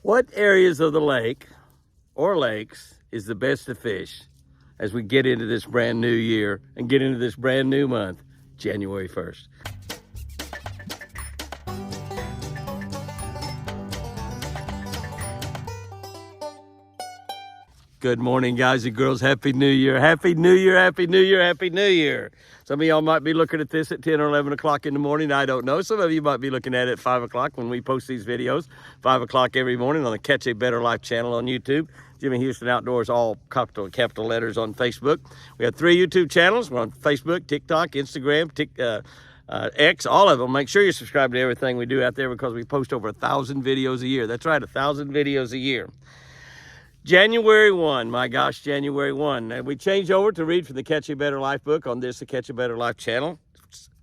What areas of the lake or lakes is the best to fish as we get into this brand new year and get into this brand new month, January 1st? Good morning, guys and girls. Happy New Year. Happy New Year, Happy New Year, Happy New Year. Some of y'all might be looking at this at 10 or 11 o'clock in the morning. I don't know. Some of you might be looking at it at 5 o'clock when we post these videos. 5 o'clock every morning on the Catch a Better Life channel on YouTube. Jimmy Houston Outdoors, all capital letters on Facebook. We have 3 YouTube channels. We're on Facebook, TikTok, Instagram, X, all of them. Make sure you subscribe to everything we do out there because we post over 1,000 videos a year. That's right, 1,000 videos a year. January 1, my gosh, January 1. And we changed over to read from the Catch a Better Life book on the Catch a Better Life channel.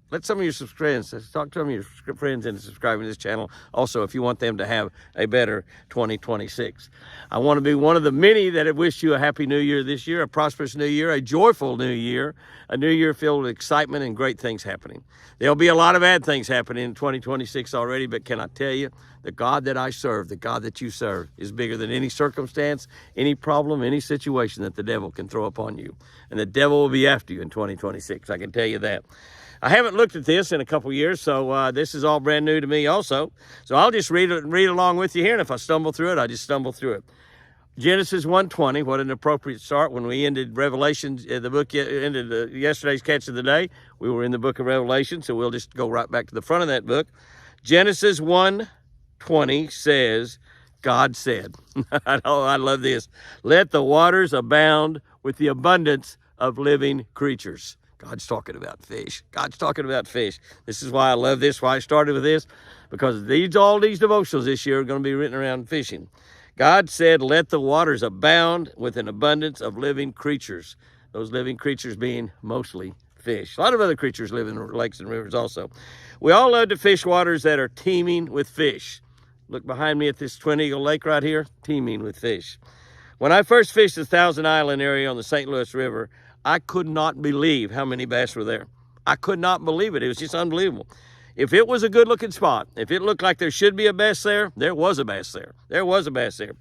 Let some of your friends, talk to some of your friends into subscribing to this channel. Also, if you want them to have a better 2026. I want to be one of the many that have wished you a happy new year this year, a prosperous new year, a joyful new year, a new year filled with excitement and great things happening. There'll be a lot of bad things happening in 2026 already, but can I tell you, the God that I serve, the God that you serve, is bigger than any circumstance, any problem, any situation that the devil can throw upon you. And the devil will be after you in 2026, I can tell you that. I haven't looked at this in a couple years, so this is all brand new to me also. So I'll just read along with you here, and if I stumble through it, I just stumble through it. Genesis 1:20, what an appropriate start. When we ended Revelation, the book ended yesterday's Catch of the Day. We were in the book of Revelation, so we'll just go right back to the front of that book. Genesis 1:20 says, God said, I love this, let the waters abound with the abundance of living creatures. God's talking about fish. God's talking about fish. This is why I love this, why I started with this, because all these devotionals this year are going to be written around fishing. God said, let the waters abound with an abundance of living creatures. Those living creatures being mostly fish. A lot of other creatures live in lakes and rivers also. We all love to fish waters that are teeming with fish. Look behind me at this Twin Eagle Lake right here, teeming with fish. When I first fished the Thousand Island area on the St. Louis River, I could not believe how many bass were there. I could not believe it. It was just unbelievable. If it was a good-looking spot, if it looked like there should be a bass there, there was a bass there. There was a bass there.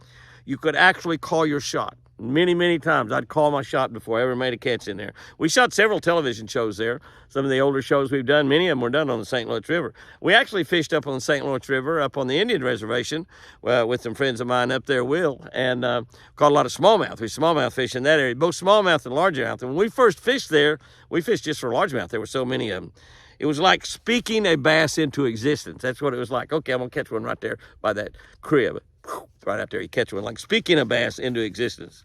You could actually call your shot. Many, many times I'd call my shot before I ever made a catch in there. We shot several television shows there. Some of the older shows we've done, many of them were done on the St. Louis River. We actually fished up on the St. Louis River, up on the Indian Reservation, with some friends of mine up there, Will, and caught a lot of smallmouth. We smallmouth fish in that area, both smallmouth and largemouth. And when we first fished there, we fished just for largemouth. There were so many of them. It was like speaking a bass into existence. That's what it was like. Okay, I'm going to catch one right there by that crib. Right out there, you catch one, like speaking a bass into existence.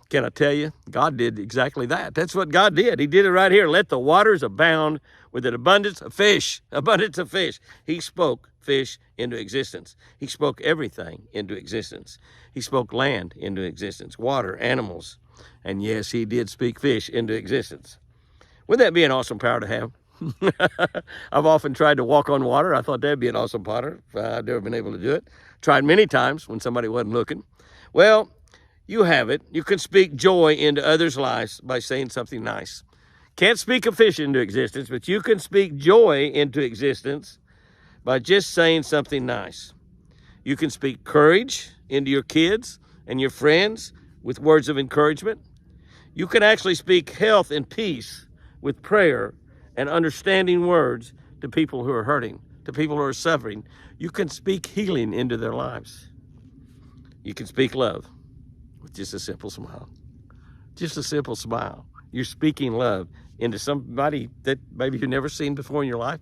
Can I tell you, God did exactly that. That's what God did. He did it right here. Let the waters abound with an abundance of fish. Abundance of fish. He spoke fish into existence. He spoke everything into existence. He spoke land into existence, water, animals. And yes, he did speak fish into existence. Wouldn't that be an awesome power to have? I've often tried to walk on water. I thought that'd be an awesome power. I've never been able to do it. Tried many times when somebody wasn't looking. Well, you have it. You can speak joy into others' lives by saying something nice. Can't speak a fish into existence, but you can speak joy into existence by just saying something nice. You can speak courage into your kids and your friends with words of encouragement. You can actually speak health and peace with prayer and understanding words to people who are hurting, to people who are suffering. You can speak healing into their lives. You can speak love with just a simple smile. Just a simple smile. You're speaking love into somebody that maybe you've never seen before in your life.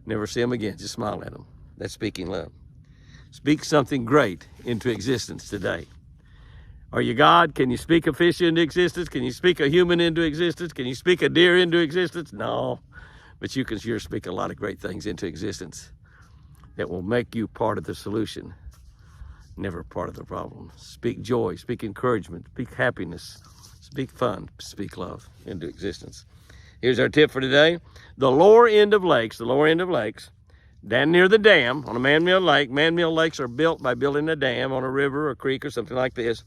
Never see them again. Just smile at them. That's speaking love. Speak something great into existence today. Are you God? Can you speak a fish into existence? Can you speak a human into existence? Can you speak a deer into existence? No. But you can sure speak a lot of great things into existence that will make you part of the solution, never part of the problem. Speak joy, speak encouragement, speak happiness, speak fun, speak love into existence. Here's our tip for today. The lower end of lakes, down near the dam on a man-made lake. Man-made lakes are built by building a dam on a river or creek or something like this.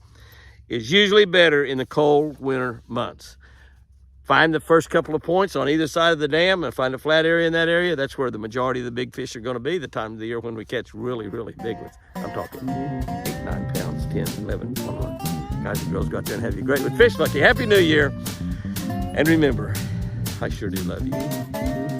Is usually better in the cold winter months. find the first couple of points on either side of the dam and find a flat area in that area. That's where the majority of the big fish are going to be the time of the year when we catch really, really big ones. I'm talking 8, 9 pounds, 10, 11, 12. Guys and girls, go out there and have you great with Fish Lucky. Happy New Year. And remember, I sure do love you.